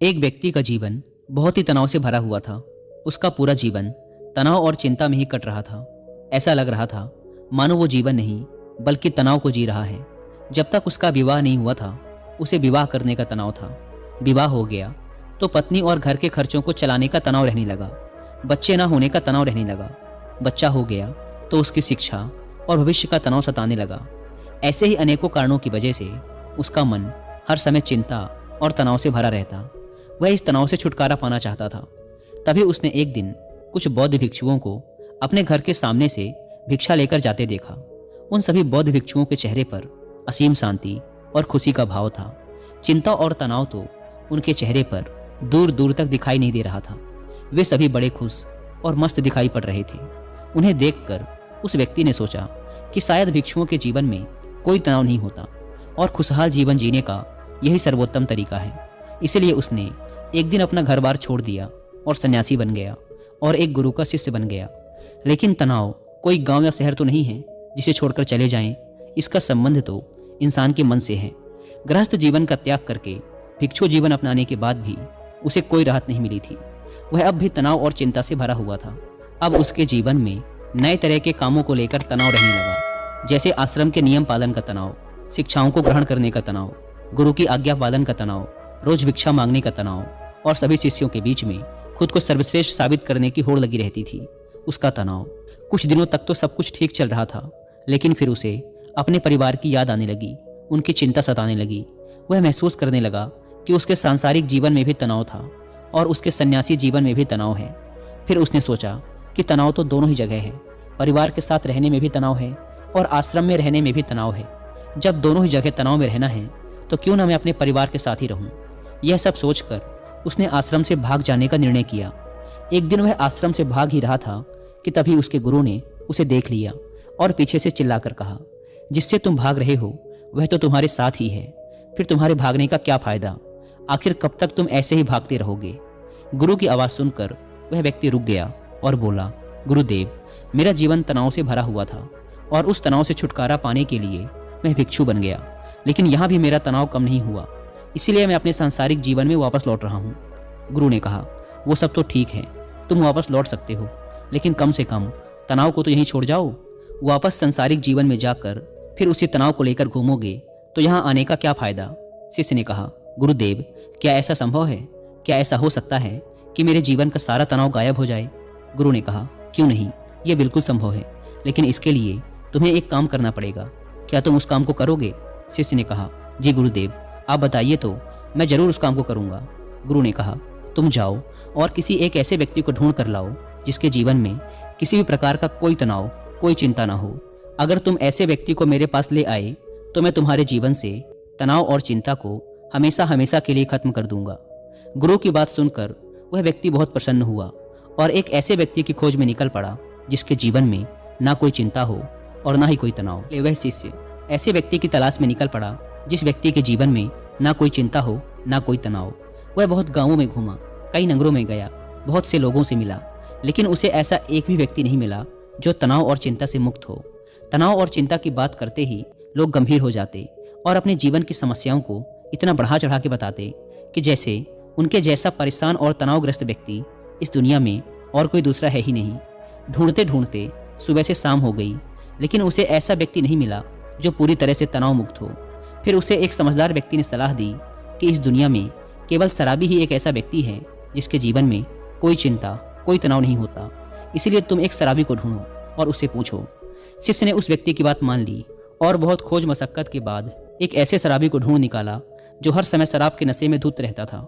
एक व्यक्ति का जीवन बहुत ही तनाव से भरा हुआ था। उसका पूरा जीवन तनाव और चिंता में ही कट रहा था। ऐसा लग रहा था मानो वो जीवन नहीं बल्कि तनाव को जी रहा है। जब तक उसका विवाह नहीं हुआ था उसे विवाह करने का तनाव था। विवाह हो गया तो पत्नी और घर के खर्चों को चलाने का तनाव रहने लगा। बच्चे ना होने का तनाव रहने लगा। बच्चा हो गया तो उसकी शिक्षा और भविष्य का तनाव सताने लगा। ऐसे ही अनेकों कारणों की वजह से उसका मन हर समय चिंता और तनाव से भरा रहता। वह इस तनाव से छुटकारा पाना चाहता था। तभी उसने एक दिन कुछ बौद्ध भिक्षुओं को अपने घर के सामने से भिक्षा लेकर जाते देखा। उन सभी बौद्ध भिक्षुओं के चेहरे पर असीम शांति और खुशी का भाव था। चिंता और तनाव तो उनके चेहरे पर दूर दूर तक दिखाई नहीं दे रहा था। वे सभी बड़े खुश और मस्त दिखाई पड़ रहे थे। उन्हें देखकर उस व्यक्ति ने सोचा कि शायद भिक्षुओं के जीवन में कोई तनाव नहीं होता और खुशहाल जीवन जीने का यही सर्वोत्तम तरीका है। इसलिए उसने एक दिन अपना घर बार छोड़ दिया और सन्यासी बन गया और एक गुरु का शिष्य बन गया। लेकिन तनाव कोई गांव या शहर तो नहीं है जिसे छोड़कर चले जाएं। इसका संबंध तो इंसान के मन से है। गृहस्थ जीवन का त्याग करके भिक्षु जीवन अपनाने के बाद भी उसे कोई राहत नहीं मिली थी। वह अब भी तनाव और चिंता से भरा हुआ था। अब उसके जीवन में नए तरह के कामों को लेकर तनाव रहने लगा, जैसे आश्रम के नियम पालन का तनाव, शिक्षाओं को ग्रहण करने का तनाव, गुरु की आज्ञा पालन का तनाव, रोज भिक्षा मांगने का तनाव और सभी शिष्यों के बीच में खुद को सर्वश्रेष्ठ साबित करने की होड़ लगी रहती थी। उसका तनाव कुछ दिनों तक तो सब कुछ ठीक चल रहा था, लेकिन फिर उसे अपने परिवार की याद आने लगी, उनकी चिंता सताने लगी। वह महसूस करने लगा कि उसके सांसारिक जीवन में भी तनाव था और उसके सन्यासी जीवन में भी तनाव है। फिर उसने सोचा कि तनाव तो दोनों ही जगह है। परिवार के साथ रहने में भी तनाव है और आश्रम में रहने में भी तनाव है। जब दोनों ही जगह तनाव में रहना है तो क्यों ना मैं अपने परिवार के साथ ही रहूं। यह सब सोचकर उसने आश्रम से भाग जाने का निर्णय किया। एक दिन वह आश्रम से भाग ही रहा था कि तभी उसके गुरु ने उसे देख लिया और पीछे से चिल्लाकर कहा, जिससे तुम भाग रहे हो वह तो तुम्हारे साथ ही है, फिर तुम्हारे भागने का क्या फायदा? आखिर कब तक तुम ऐसे ही भागते रहोगे? गुरु की आवाज सुनकर वह व्यक्ति रुक गया और बोला, गुरुदेव, मेरा जीवन तनाव से भरा हुआ था और उस तनाव से छुटकारा पाने के लिए मैं भिक्षु बन गया, लेकिन यहाँ भी मेरा तनाव कम नहीं हुआ, इसीलिए मैं अपने सांसारिक जीवन में वापस लौट रहा हूँ। गुरु ने कहा, वो सब तो ठीक है, तुम वापस लौट सकते हो, लेकिन कम से कम तनाव को तो यहीं छोड़ जाओ। वापस सांसारिक जीवन में जाकर फिर उसी तनाव को लेकर घूमोगे तो यहाँ आने का क्या फायदा? शिष्य ने कहा, गुरुदेव, क्या ऐसा संभव है? क्या ऐसा हो सकता है कि मेरे जीवन का सारा तनाव गायब हो जाए? गुरु ने कहा, क्यों नहीं, यह बिल्कुल संभव है, लेकिन इसके लिए तुम्हें एक काम करना पड़ेगा। क्या तुम उस काम को करोगे? शिष्य ने कहा, जी गुरुदेव, आप बताइए तो मैं जरूर उस काम को करूंगा। गुरु ने कहा, तुम जाओ और किसी एक ऐसे व्यक्ति को ढूंढ कर लाओ जिसके जीवन में किसी भी प्रकार का कोई तनाव, कोई चिंता ना हो। अगर तुम ऐसे व्यक्ति को मेरे पास ले आए तो मैं तुम्हारे जीवन से तनाव और चिंता को हमेशा हमेशा के लिए खत्म कर दूंगा। गुरु की बात सुनकर वह व्यक्ति बहुत प्रसन्न हुआ और एक ऐसे व्यक्ति की खोज में निकल पड़ा जिसके जीवन में ना कोई चिंता हो और ना ही कोई तनाव। वह शिष्य ऐसे व्यक्ति की तलाश में निकल पड़ा जिस व्यक्ति के जीवन में ना कोई चिंता हो ना कोई तनाव। वह बहुत गांवों में घूमा, कई नगरों में गया, बहुत से लोगों से मिला, लेकिन उसे ऐसा एक भी व्यक्ति नहीं मिला जो तनाव और चिंता से मुक्त हो। तनाव और चिंता की बात करते ही लोग गंभीर हो जाते और अपने जीवन की समस्याओं को इतना बढ़ा चढ़ा के बताते कि जैसे उनके जैसा परेशान और तनावग्रस्त व्यक्ति इस दुनिया में और कोई दूसरा है ही नहीं। ढूंढते ढूंढते सुबह से शाम हो गई, लेकिन उसे ऐसा व्यक्ति नहीं मिला जो पूरी तरह से तनाव मुक्त हो। फिर उसे एक समझदार व्यक्ति ने सलाह दी कि इस दुनिया में केवल शराबी ही एक ऐसा व्यक्ति है जिसके जीवन में कोई चिंता, कोई तनाव नहीं होता। इसलिए तुम एक शराबी को ढूंढो और उससे पूछो। शिष्य ने उस व्यक्ति की बात मान ली और बहुत खोज मशक्कत के बाद एक ऐसे शराबी को ढूंढ निकाला जो हर समय शराब के नशे में धुत रहता था।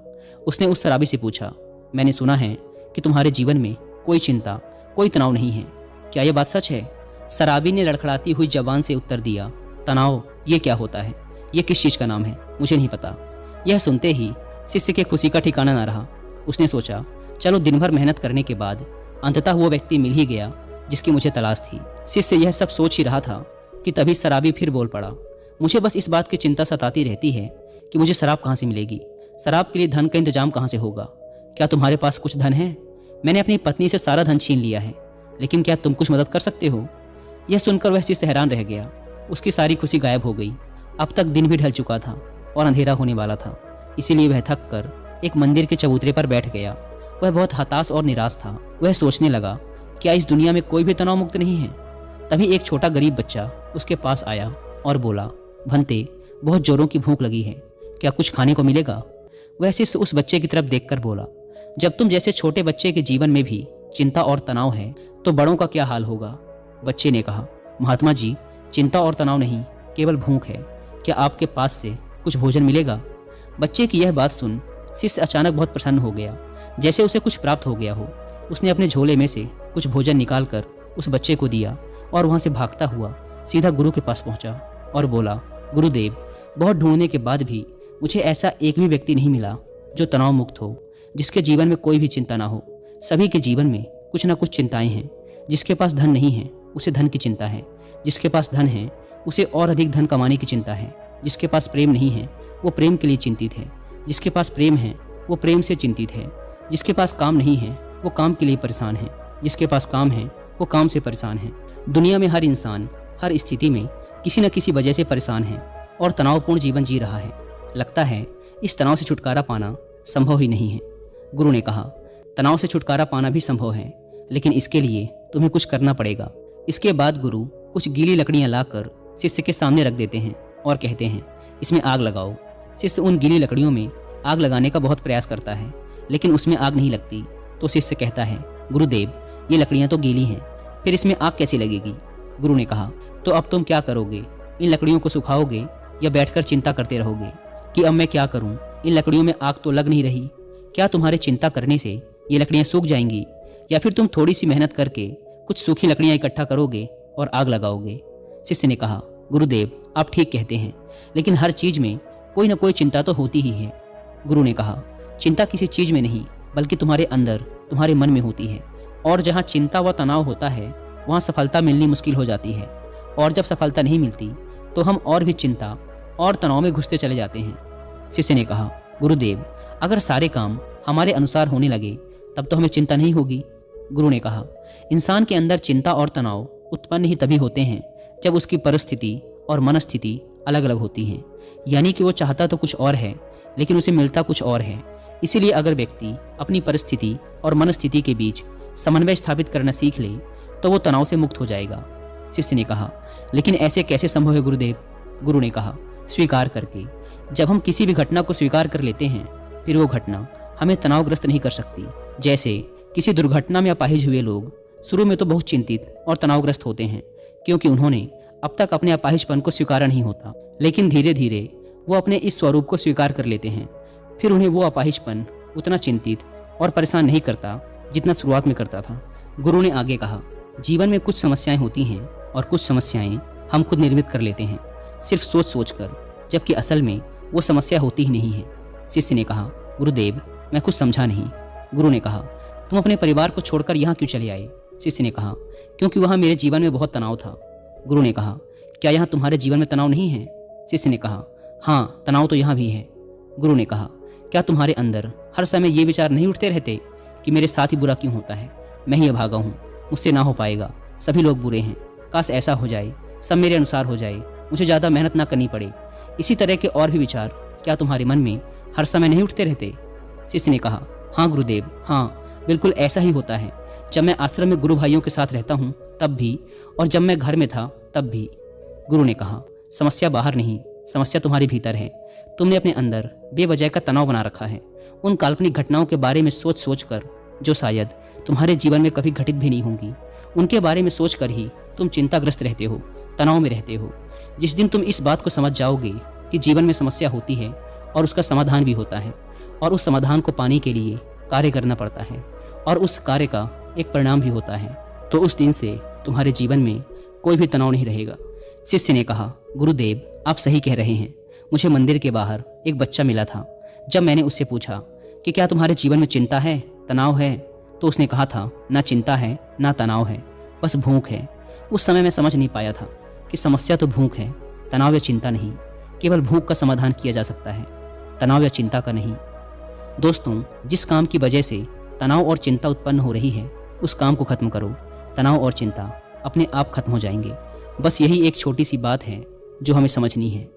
उसने उस शराबी से पूछा, मैंने सुना है कि तुम्हारे जीवन में कोई चिंता, कोई तनाव नहीं है, क्या यह बात सच है? शराबी ने लड़खड़ाती हुई जबान से उत्तर दिया, तनाव ये क्या होता है? ये किस चीज का नाम है? मुझे नहीं पता। यह सुनते ही शिष्य के खुशी का ठिकाना ना रहा। उसने सोचा, चलो दिन भर मेहनत करने के बाद अंततः वो व्यक्ति मिल ही गया जिसकी मुझे तलाश थी। शिष्य यह सब सोच ही रहा था कि तभी शराबी फिर बोल पड़ा, मुझे बस इस बात की चिंता सताती रहती है कि मुझे शराब कहाँ से मिलेगी, शराब के लिए धन का इंतजाम कहाँ से होगा? क्या तुम्हारे पास कुछ धन है? मैंने अपनी पत्नी से सारा धन छीन लिया है, लेकिन क्या तुम कुछ मदद कर सकते हो? यह सुनकर वह शिष्य हैरान रह गया। उसकी सारी खुशी गायब हो गई। अब तक दिन भी ढल चुका था और अंधेरा होने वाला था, इसीलिए वह थक कर एक मंदिर के चबूतरे पर बैठ गया। वह बहुत हताश और निराश था। वह सोचने लगा, क्या इस दुनिया में कोई भी तनाव मुक्त नहीं है? तभी एक छोटा गरीब बच्चा उसके पास आया और बोला, भंते, बहुत जोरों की भूख लगी है, क्या कुछ खाने को मिलेगा? वह शिष्य उस बच्चे की तरफ देखकर बोला, जब तुम जैसे छोटे बच्चे के जीवन में भी चिंता और तनाव है तो बड़ों का क्या हाल होगा? बच्चे ने कहा, महात्मा जी, चिंता और तनाव नहीं, केवल भूख है, क्या आपके पास से कुछ भोजन मिलेगा? बच्चे की यह बात सुन शिष्य अचानक बहुत प्रसन्न हो गया, जैसे उसे कुछ प्राप्त हो गया हो। उसने अपने झोले में से कुछ भोजन निकालकर उस बच्चे को दिया और वहां से भागता हुआ सीधा गुरु के पास पहुंचा और बोला, गुरुदेव, बहुत ढूंढने के बाद भी मुझे ऐसा एक भी व्यक्ति नहीं मिला जो तनाव मुक्त हो, जिसके जीवन में कोई भी चिंता ना हो। सभी के जीवन में कुछ ना कुछ चिंताएं हैं। जिसके पास धन नहीं है उसे धन की चिंता है, जिसके पास धन है उसे और अधिक धन कमाने की चिंता है, जिसके पास प्रेम नहीं है वो प्रेम के लिए चिंतित है, जिसके पास प्रेम है वो प्रेम से चिंतित है, जिसके पास काम नहीं है वो काम के लिए परेशान है, जिसके पास काम है वो काम से परेशान है। दुनिया में हर इंसान हर स्थिति में किसी न किसी वजह से परेशान है और तनावपूर्ण जीवन जी रहा है। लगता है इस तनाव से छुटकारा पाना संभव ही नहीं है। गुरु ने कहा, तनाव से छुटकारा पाना भी संभव है, लेकिन इसके लिए तुम्हें कुछ करना पड़ेगा। इसके बाद गुरु कुछ गीली लकड़ियां लाकर शिष्य के सामने रख देते हैं और कहते हैं, इसमें आग लगाओ। शिष्य उन गीली लकड़ियों में आग लगाने का बहुत प्रयास करता है, लेकिन उसमें आग नहीं लगती। तो शिष्य कहता है, गुरुदेव, ये लकड़ियां तो गीली हैं, फिर इसमें आग कैसे लगेगी? गुरु ने कहा, तो अब तुम क्या करोगे? इन लकड़ियों को सुखाओगे या बैठकर चिंता करते रहोगे कि अब मैं क्या करूं? इन लकड़ियों में आग तो लग नहीं रही। क्या तुम्हारे चिंता करने से ये लकड़ियां सूख जाएंगी, या फिर तुम थोड़ी सी मेहनत करके कुछ सूखी लकड़ियां इकट्ठा करोगे और आग लगाओगे? शिष्य ने कहा, गुरुदेव, आप ठीक कहते हैं, लेकिन हर चीज में कोई ना कोई चिंता तो होती ही है। गुरु ने कहा, चिंता किसी चीज में नहीं बल्कि तुम्हारे अंदर, तुम्हारे मन में होती है, और जहाँ चिंता व तनाव होता है वहाँ सफलता मिलनी मुश्किल हो जाती है, और जब सफलता नहीं मिलती तो हम और भी चिंता और तनाव में घुसते चले जाते हैं। शिष्य ने कहा, गुरुदेव, अगर सारे काम हमारे अनुसार होने लगे तब तो हमें चिंता नहीं होगी। गुरु ने कहा, इंसान के अंदर चिंता और तनाव उत्पन्न ही तभी होते हैं जब उसकी परिस्थिति और मनस्थिति अलग अलग होती हैं। यानी कि वो चाहता तो कुछ और है लेकिन उसे मिलता कुछ और है। इसीलिए अगर व्यक्ति अपनी परिस्थिति और मनस्थिति के बीच समन्वय स्थापित करना सीख ले तो वो तनाव से मुक्त हो जाएगा। शिष्य ने कहा, लेकिन ऐसे कैसे संभव है गुरुदेव? गुरु ने कहा, स्वीकार करके। जब हम किसी भी घटना को स्वीकार कर लेते हैं फिर वो घटना हमें तनावग्रस्त नहीं कर सकती। जैसे किसी दुर्घटना में अपाहिज हुए लोग शुरू में तो बहुत चिंतित और तनावग्रस्त होते हैं, क्योंकि उन्होंने अब तक अपने अपाहिजपन को स्वीकारा नहीं होता, लेकिन धीरे धीरे वो अपने इस स्वरूप को स्वीकार कर लेते हैं। फिर उन्हें वो अपाहिजपन उतना चिंतित और परेशान नहीं करता जितना शुरुआत में करता था। गुरु ने आगे कहा, जीवन में कुछ समस्याएं होती हैं और कुछ समस्याएं हम खुद निर्मित कर लेते हैं सिर्फ सोच सोच कर, जबकि असल में वो समस्या होती ही नहीं है। शिष्य ने कहा, गुरुदेव, मैं कुछ समझा नहीं। गुरु ने कहा, तुम अपने परिवार को छोड़कर यहाँ क्यों चले आए? शिष्य ने कहा, क्योंकि वहाँ मेरे जीवन में बहुत तनाव था। गुरु ने कहा, क्या यहाँ तुम्हारे जीवन में तनाव नहीं है? शिष्य ने कहा, हाँ, तनाव तो यहाँ भी है। गुरु ने कहा, क्या तुम्हारे अंदर हर समय ये विचार नहीं उठते रहते कि मेरे साथ ही बुरा क्यों होता है? मैं ही अभागा हूँ, मुझसे ना हो पाएगा, सभी लोग बुरे हैं, काश ऐसा हो जाए, सब मेरे अनुसार हो जाए, मुझे ज़्यादा मेहनत ना करनी पड़े। इसी तरह के और भी विचार क्या तुम्हारे मन में हर समय नहीं उठते रहते? शिष्य ने कहा, हाँ गुरुदेव, हाँ, बिल्कुल ऐसा ही होता है। जब मैं आश्रम में गुरु भाइयों के साथ रहता हूँ तब भी, और जब मैं घर में था तब भी। गुरु ने कहा, समस्या बाहर नहीं, समस्या तुम्हारे भीतर है। तुमने अपने अंदर बेवजह का तनाव बना रखा है, उन काल्पनिक घटनाओं के बारे में सोच सोच कर जो शायद तुम्हारे जीवन में कभी घटित भी नहीं होंगी। उनके बारे में सोच कर ही तुम चिंताग्रस्त रहते हो, तनाव में रहते हो। जिस दिन तुम इस बात को समझ जाओगे कि जीवन में समस्या होती है और उसका समाधान भी होता है, और उस समाधान को पाने के लिए कार्य करना पड़ता है, और उस कार्य का एक परिणाम भी होता है, तो उस दिन से तुम्हारे जीवन में कोई भी तनाव नहीं रहेगा। शिष्य ने कहा, गुरुदेव, आप सही कह रहे हैं। मुझे मंदिर के बाहर एक बच्चा मिला था। जब मैंने उससे पूछा कि क्या तुम्हारे जीवन में चिंता है, तनाव है, तो उसने कहा था, ना चिंता है ना तनाव है, बस भूख है। उस समय मैं समझ नहीं पाया था कि समस्या तो भूख है, तनाव या चिंता नहीं। केवल भूख का समाधान किया जा सकता है, तनाव या चिंता का नहीं। दोस्तों, जिस काम की वजह से तनाव और चिंता उत्पन्न हो रही है उस काम को खत्म करो, तनाव और चिंता अपने आप खत्म हो जाएंगे। बस यही एक छोटी सी बात है जो हमें समझनी है।